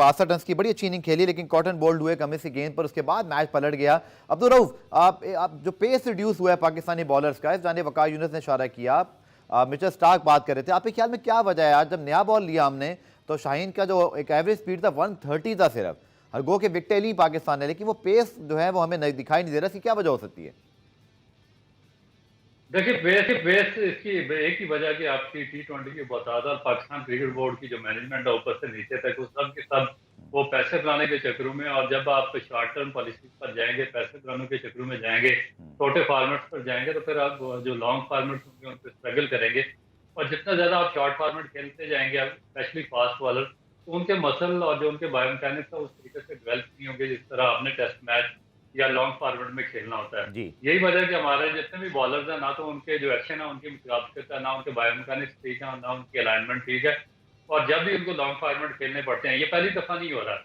62 run की बड़ी अच्छी इनिंग खेली, लेकिन कॉटन बोल्ड हुए कमी सी गेंद पर, उसके बाद मैच पलट गया। अब्दुल रऊफ, आप जो पेस रिड्यूस हुआ है पाकिस्तानी बॉलर्स का, इस जाने वकार यूनुस ने इशारा किया, मिचेल स्टार्क बात कर रहे थे, आपके ख्याल में क्या वजह है? आज जब नया बॉल लिया हमने तो शाहीन का जो एक एवरेज स्पीड था 130 था सिर्फ, हर गो के विकेटें ली पाकिस्तान ने, लेकिन वो पेस जो है वो हमें दिखाई नहीं दे रहा। इसकी क्या वजह हो सकती है? देखिए, बेस इसकी एक ही वजह कि आपकी T20 की बहुत और पाकिस्तान क्रिकेट बोर्ड की जो मैनेजमेंट है ऊपर से नीचे तक, वो सब के सब वो पैसे बनाने के चक्करों में, और जब आप शॉर्ट टर्म पॉलिसी पर जाएंगे, पैसे बनाने के चक्करों में जाएंगे, छोटे फॉर्मेट्स पर जाएंगे, तो फिर आप जो लॉन्ग फॉर्मेट्स होंगे उन पर स्ट्रगल करेंगे। और जितना ज्यादा आप शॉर्ट फॉर्मेट खेलते जाएंगे, स्पेशली फास्ट बॉलर, तो उनके मसल और जो उनके बायोमैकेनिक्स है उस तरीके से डेवलप नहीं होंगे जिस तरह आपने टेस्ट मैच या लॉन्ग फॉर्मेट में खेलना होता है। जी। यही वजह है कि हमारे जितने भी बॉलर्स हैं, ना तो उनके जो एक्शन है उनकी मुताबिकत है, ना उनके बायोमैकेनिक्स ठीक है, ना उनकी अलाइनमेंट ठीक है। और जब भी उनको लॉन्ग फॉर्मेट खेलने पड़ते हैं, ये पहली दफा नहीं हो रहा।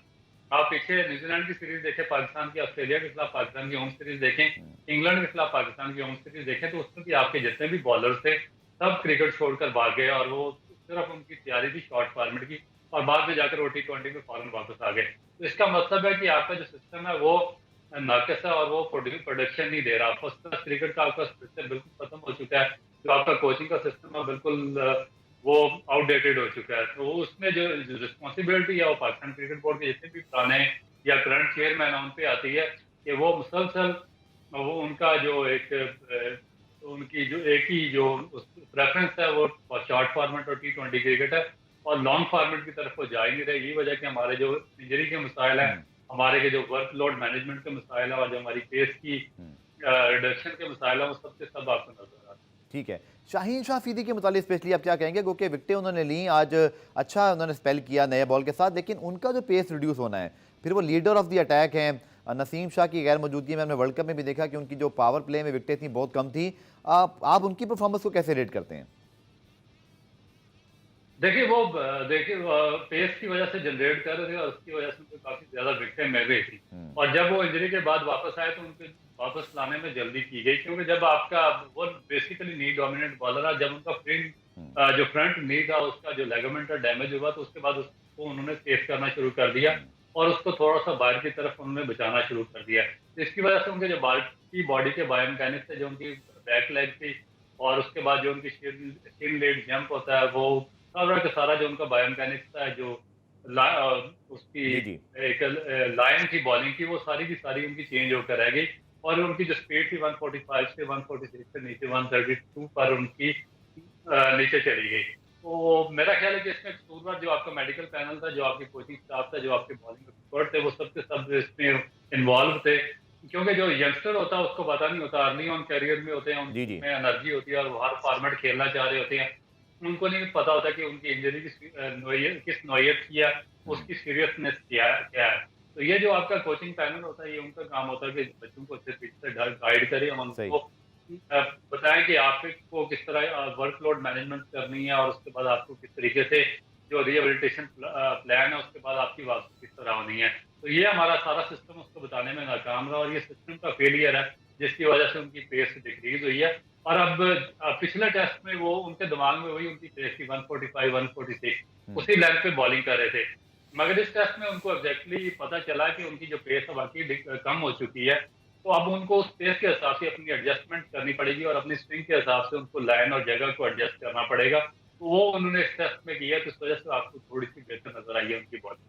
आप पीछे न्यूजीलैंड की सीरीज देखें पाकिस्तान की, ऑस्ट्रेलिया के खिलाफ पाकिस्तान की होम सीरीज देखें, इंग्लैंड के खिलाफ पाकिस्तान की होम सीरीज देखें, तो उसमें भी आपके जितने भी बॉलर्स थे सब क्रिकेट छोड़कर भाग गए, और वो सिर्फ उनकी तैयारी थी शॉर्ट फॉर्मेट की, और बाद में जाकर वो T20 में फौरन वापस आ गए। तो इसका मतलब है कि आपका जो सिस्टम है वो नाकिस है, और वो प्रोडक्शन नहीं दे रहा। फर्स्ट क्लास क्रिकेट का आपका स्ट्रक्चर बिल्कुल खत्म हो चुका है। जो आपका कोचिंग का सिस्टम है बिल्कुल वो आउटडेटेड हो चुका है। तो उसमें जो रिस्पॉन्सिबिलिटी है वो पाकिस्तान क्रिकेट बोर्ड के जितने भी पुराने या करंट चेयरमैन है उन पे आती है कि वो मुसलसल वो उनका जो एक उनकी जो एक ही जो प्रेफरेंस है वो शॉर्ट फॉर्मेट और T20 क्रिकेट है, और लॉन्ग फॉर्मेट की तरफ वो जा ही नहीं रहे। यही वजह कि हमारे जो इंजरी के मसाइल है, हमारे के जो वर्कलोड मैनेजमेंट के मसाइल है, और जो हमारी पेस की रिडक्शन के मसाइल है, वो सबके सब आपको नजर आ रहे हैं। ठीक है, शाहीन शाह अफरीदी के मुतालिक स्पेशली आप क्या कहेंगे? क्योंकि विकेटें उन्होंने ली आज, अच्छा उन्होंने स्पेल किया नए बॉल के साथ, लेकिन उनका जो पेस रिड्यूस होना है, फिर वो लीडर ऑफ द अटैक हैं। नसीम शाह की गैर मौजूदगी में हमने वर्ल्ड कप में भी देखा कि उनकी जो पावर प्ले में विकेटें थी बहुत कम थी। आप उनकी परफॉर्मेंस को कैसे रेट करते हैं? देखिए पेस की वजह से जनरेट कर रहे थे, और उसकी वजह से उनको काफी ज्यादा विकेटें मिल रही थी। और जब वो इंजरी के बाद वापस आए तो उनके वापस लाने में जल्दी की गई, क्योंकि जब आपका वो बेसिकली नी डोमिनेंट बॉलर है, जब उनका जो फ्रंट नी था उसका जो लेगामेंट डैमेज हुआ, तो उसके बाद उसको उन्होंने सेफ करना शुरू कर दिया, और उसको थोड़ा सा बाहर की तरफ उन्होंने बचाना शुरू कर दिया। तो इसकी वजह से उनके जो बाकी बॉडी के बायोमैकेनिक्स है, जो उनकी बैक लेग थी, और उसके बाद जो उनकी शिन लेग जंप होता है, वो सारा का सारा जो उनका बायोमैकेनिक्स है, जो उसकी जी जी। एक लायन की बॉलिंग की, वो सारी की सारी उनकी चेंज होकर रह गई, और उनकी जो स्पीड थी 145 से 146 से नीचे 132 पर उनकी नीचे चली गई। तो मेरा ख्याल है कि इसमें कसूरवार जो आपका मेडिकल पैनल था, जो आपकी कोचिंग स्टाफ था, जो आपके बॉलिंग एक्सपर्ट थे, वो सब के सब इसमें इन्वॉल्व थे। क्योंकि जो यंगस्टर होता है उसको पता नहीं होता, अर्ली ऑन करियर में होते हैं, जी जी। उनमें एनर्जी होती है और वो हर फॉर्मेट खेलना चाह रहे होते हैं। उनको नहीं पता होता कि उनकी इंजरी किस नौयत की है, उसकी सीरियसनेस क्या है। तो ये जो आपका कोचिंग पैनल होता है, ये उनका काम होता है कि बच्चों को अच्छे तरीके से गाइड करें, और सही। उनको बताएं कि आपको किस तरह वर्कलोड मैनेजमेंट करनी है, और उसके बाद आपको किस तरीके से जो रिहेबिलिटेशन प्लान है उसके बाद आपकी वापसी किस तरह होनी है। तो ये हमारा सारा सिस्टम उसको बताने में नाकाम रहा, और ये सिस्टम का फेलियर है जिसकी वजह से उनकी पेस डिक्रीज हुई है। और अब पिछले टेस्ट में वो उनके दिमाग में वही उनकी पेस थी 145 146, उसी लेंथ पे बॉलिंग कर रहे थे। मगर इस टेस्ट में उनको एग्जैक्टली पता चला कि उनकी जो पेस है वाकई कम हो चुकी है। तो अब उनको उस पेस के हिसाब से अपनी एडजस्टमेंट करनी पड़ेगी, और अपनी स्विंग के हिसाब से उनको लाइन और जगह को एडजस्ट करना पड़ेगा। तो वो उन्होंने इस टेस्ट में किया, तो इस वजह से आपको थोड़ी सी बेहतर नजर आई है उनकी बॉलिंग।